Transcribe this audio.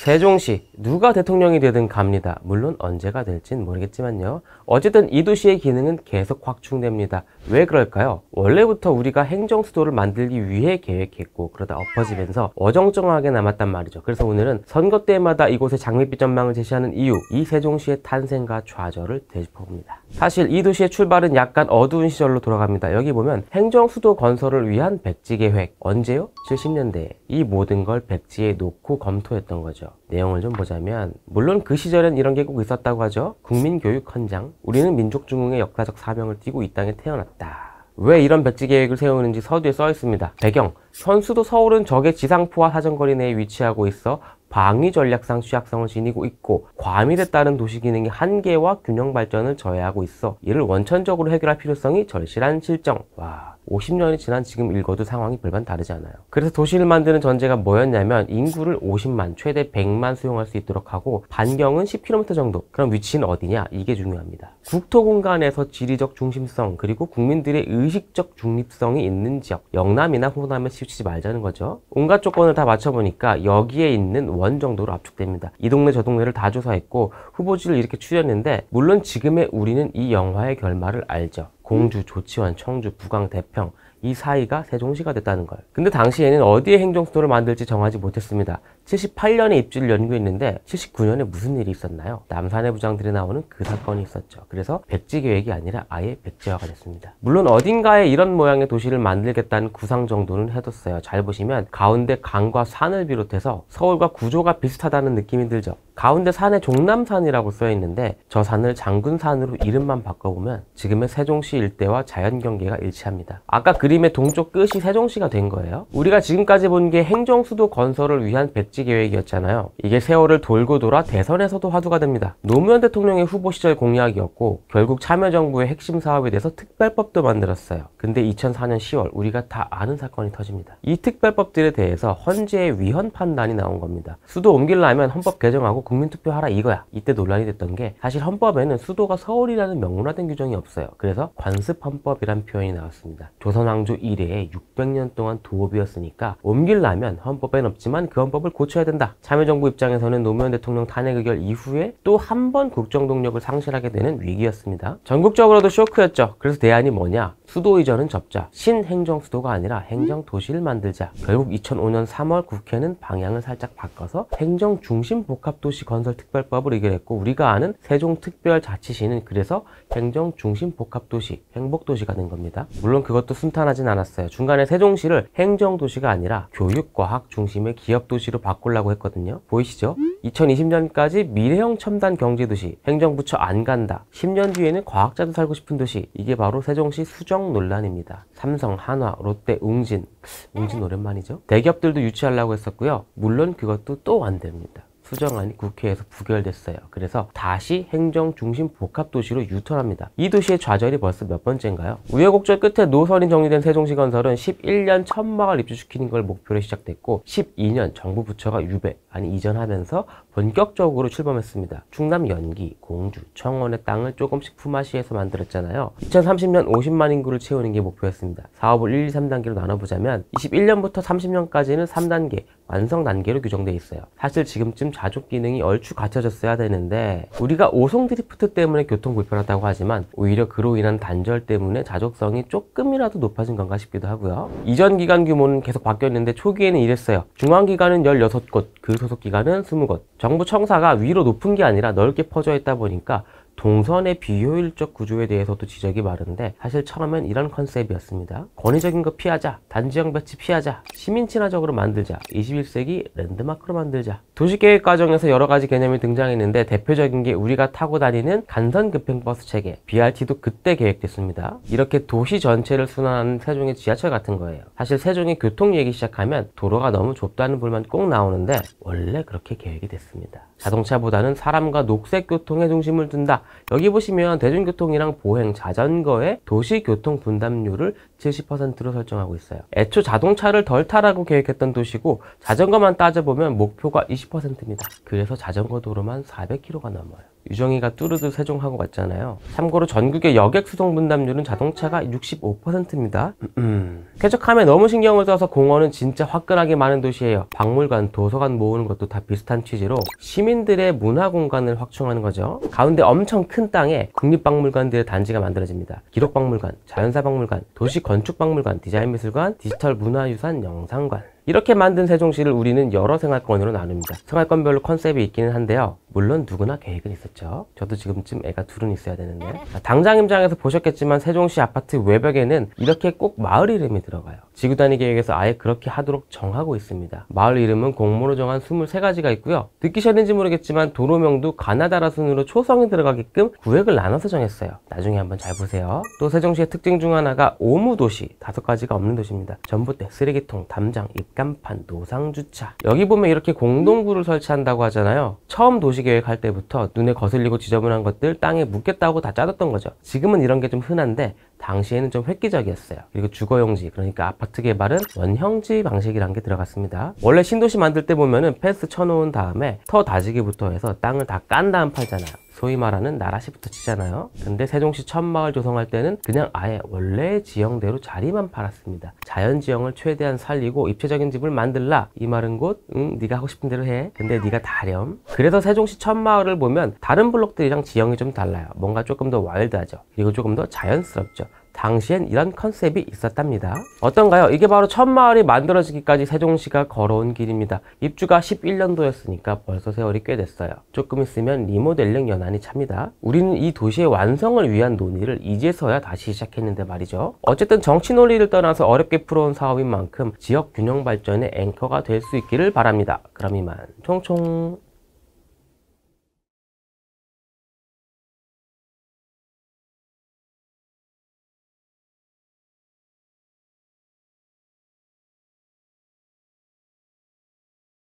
세종시 누가 대통령이 되든 갑니다. 물론 언제가 될진 모르겠지만요. 어쨌든 이 도시의 기능은 계속 확충됩니다. 왜 그럴까요? 원래부터 우리가 행정수도를 만들기 위해 계획했고 그러다 엎어지면서 어정쩡하게 남았단 말이죠. 그래서 오늘은 선거 때마다 이곳의 장밋빛 전망을 제시하는 이유, 이 세종시의 탄생과 좌절을 되짚어봅니다. 사실 이 도시의 출발은 약간 어두운 시절로 돌아갑니다. 여기 보면 행정수도 건설을 위한 백지계획, 언제요? 70년대에 이 모든 걸 백지에 놓고 검토했던 거죠. 내용을 좀 보자면 물론 그 시절엔 이런 게 꼭 있었다고 하죠. 국민교육 헌장, 우리는 민족중흥의 역사적 사명을 띠고 이 땅에 태어났다. 왜 이런 백지계획을 세우는지 서두에 써 있습니다. 배경, 현 수도 서울은 적의 지상포화 사정거리 내에 위치하고 있어 방위 전략상 취약성을 지니고 있고 과밀에 따른 도시 기능의 한계와 균형 발전을 저해하고 있어 이를 원천적으로 해결할 필요성이 절실한 실정. 와, 50년이 지난 지금 읽어도 상황이 별반 다르지 않아요. 그래서 도시를 만드는 전제가 뭐였냐면 인구를 50만, 최대 100만 수용할 수 있도록 하고 반경은 10km 정도. 그럼 위치는 어디냐? 이게 중요합니다. 국토 공간에서 지리적 중심성 그리고 국민들의 의식적 중립성이 있는 지역, 영남이나 호남에 치우치지 말자는 거죠. 온갖 조건을 다 맞춰보니까 여기에 있는 원 정도로 압축됩니다. 이 동네 저 동네를 다 조사했고 후보지를 이렇게 추렸는데 물론 지금의 우리는 이 영화의 결말을 알죠. 공주, 조치원, 청주, 부강, 대평 이 사이가 세종시가 됐다는 걸. 근데 당시에는 어디에 행정수도를 만들지 정하지 못했습니다. 78년에 입지를 연구했는데 79년에 무슨 일이 있었나요? 남산의 부장들이 나오는 그 사건이 있었죠. 그래서 백지계획이 아니라 아예 백지화가 됐습니다. 물론 어딘가에 이런 모양의 도시를 만들겠다는 구상 정도는 해뒀어요. 잘 보시면 가운데 강과 산을 비롯해서 서울과 구조가 비슷하다는 느낌이 들죠. 가운데 산에 종남산이라고 써있는데 저 산을 장군산으로 이름만 바꿔보면 지금의 세종시 일대와 자연경계가 일치합니다. 아까 그림의 동쪽 끝이 세종시가 된 거예요. 우리가 지금까지 본 게 행정수도 건설을 위한 백지계획이었잖아요. 이게 세월을 돌고 돌아 대선에서도 화두가 됩니다. 노무현 대통령의 후보 시절 공약이었고 결국 참여정부의 핵심 사업에 대해서 특별법도 만들었어요. 근데 2004년 10월 우리가 다 아는 사건이 터집니다. 이 특별법들에 대해서 헌재의 위헌 판단이 나온 겁니다. 수도 옮기려면 헌법 개정하고 국민투표하라 이거야. 이때 논란이 됐던 게 사실 헌법에는 수도가 서울이라는 명문화된 규정이 없어요. 그래서 관습헌법이란 표현이 나왔습니다. 조선왕조 이래에 600년 동안 도읍이었으니까 옮기려면 헌법엔 없지만 그 헌법을 고쳐야 된다. 참여정부 입장에서는 노무현 대통령 탄핵 의결 이후에 또 한 번 국정동력을 상실하게 되는 위기였습니다. 전국적으로도 쇼크였죠. 그래서 대안이 뭐냐? 수도 이전은 접자. 신행정수도가 아니라 행정도시를 만들자. 결국 2005년 3월 국회는 방향을 살짝 바꿔서 행정중심복합도시 건설특별법을 의결했고 우리가 아는 세종특별자치시는 그래서 행정중심복합도시, 행복도시가 된 겁니다. 물론 그것도 순탄하진 않았어요. 중간에 세종시를 행정도시가 아니라 교육과학 중심의 기업도시로 바꾸려고 했거든요. 보이시죠? 2020년까지 미래형 첨단 경제도시, 행정부처 안 간다. 10년 뒤에는 과학자도 살고 싶은 도시. 이게 바로 세종시 수정 논란입니다. 삼성, 한화, 롯데, 웅진 오랜만이죠? 대기업들도 유치하려고 했었고요. 물론 그것도 또 안 됩니다. 수정안이 국회에서 부결됐어요. 그래서 다시 행정중심 복합도시로 유턴합니다. 이 도시의 좌절이 벌써 몇 번째인가요? 우여곡절 끝에 노선이 정리된 세종시 건설은 11년 천막을 입주시키는 걸 목표로 시작됐고 12년 정부 부처가 이전하면서 본격적으로 출범했습니다. 충남 연기, 공주, 청원의 땅을 조금씩 품앗이해서 만들었잖아요. 2030년 50만 인구를 채우는 게 목표였습니다. 사업을 1, 2, 3단계로 나눠보자면 21년부터 30년까지는 3단계, 완성 단계로 규정되어 있어요. 사실 지금쯤 자족 기능이 얼추 갖춰졌어야 되는데 우리가 오송 드리프트 때문에 교통 불편하다고 하지만 오히려 그로 인한 단절 때문에 자족성이 조금이라도 높아진 건가 싶기도 하고요. 이전 기관 규모는 계속 바뀌었는데 초기에는 이랬어요. 중앙기관은 16곳, 그 소속기관은 20곳. 정부 청사가 위로 높은 게 아니라 넓게 퍼져 있다 보니까 동선의 비효율적 구조에 대해서도 지적이 많은데 사실 처음엔 이런 컨셉이었습니다. 권위적인 거 피하자, 단지형 배치 피하자, 시민 친화적으로 만들자, 21세기 랜드마크로 만들자. 도시계획 과정에서 여러 가지 개념이 등장했는데 대표적인 게 우리가 타고 다니는 간선급행버스 체계, BRT도 그때 계획됐습니다. 이렇게 도시 전체를 순환하는 세종의 지하철 같은 거예요. 사실 세종의 교통 얘기 시작하면 도로가 너무 좁다는 불만 꼭 나오는데 원래 그렇게 계획이 됐습니다. 자동차보다는 사람과 녹색교통에 중심을 둔다. 여기 보시면 대중교통이랑 보행, 자전거의 도시교통 분담률을 70%로 설정하고 있어요. 애초 자동차를 덜 타라고 계획했던 도시고 자전거만 따져보면 목표가 20%입니다. 그래서 자전거 도로만 400km가 넘어요. 유정이가 뚜르드 세종하고 왔잖아요. 참고로 전국의 여객 수송 분담률은 자동차가 65%입니다. 쾌적함에 너무 신경을 써서 공원은 진짜 화끈하게 많은 도시예요. 박물관, 도서관 모으는 것도 다 비슷한 취지로 시민들의 문화 공간을 확충하는 거죠. 가운데 엄청 큰 땅에 국립박물관들의 단지가 만들어집니다. 기록박물관, 자연사박물관, 도시건축박물관, 디자인미술관, 디지털 문화유산 영상관. 이렇게 만든 세종시를 우리는 여러 생활권으로 나눕니다. 생활권별로 컨셉이 있기는 한데요. 물론 누구나 계획은 있었죠. 저도 지금쯤 애가 둘은 있어야 되는데. 당장 임장에서 보셨겠지만 세종시 아파트 외벽에는 이렇게 꼭 마을 이름이 들어가요. 지구단위 계획에서 아예 그렇게 하도록 정하고 있습니다. 마을 이름은 공모로 정한 23가지가 있고요. 듣기셨는지 모르겠지만 도로명도 가나다라 순으로 초성이 들어가게끔 구획을 나눠서 정했어요. 나중에 한번 잘 보세요. 또 세종시의 특징 중 하나가 오무도시, 5가지가 없는 도시입니다. 전봇대, 쓰레기통, 담장, 입간판, 노상주차. 여기 보면 이렇게 공동구를 설치한다고 하잖아요. 처음 도시계획할 때부터 눈에 거슬리고 지저분한 것들 땅에 묻겠다고 다 짜뒀던 거죠. 지금은 이런 게 좀 흔한데 당시에는 좀 획기적이었어요. 그리고 주거용지, 그러니까 아파트 개발은 원형지 방식이란 게 들어갔습니다. 원래 신도시 만들 때 보면은 펜스 쳐놓은 다음에 터 다지기부터 해서 땅을 다 깐 다음 팔잖아요. 소위 말하는 나라시부터 치잖아요. 근데 세종시 첫 마을 조성할 때는 그냥 아예 원래의 지형대로 자리만 팔았습니다. 자연지형을 최대한 살리고 입체적인 집을 만들라. 이 말은 곧 네가 하고 싶은 대로 해. 근데 네가 다렴. 그래서 세종시 첫 마을을 보면 다른 블록들이랑 지형이 좀 달라요. 뭔가 조금 더 와일드하죠. 그리고 조금 더 자연스럽죠. 당시엔 이런 컨셉이 있었답니다. 어떤가요? 이게 바로 첫 마을이 만들어지기까지 세종시가 걸어온 길입니다. 입주가 11년도였으니까 벌써 세월이 꽤 됐어요. 조금 있으면 리모델링 연한이 찹니다. 우리는 이 도시의 완성을 위한 논의를 이제서야 다시 시작했는데 말이죠. 어쨌든 정치 논리를 떠나서 어렵게 풀어온 사업인 만큼 지역 균형 발전의 앵커가 될 수 있기를 바랍니다. 그럼 이만 총총.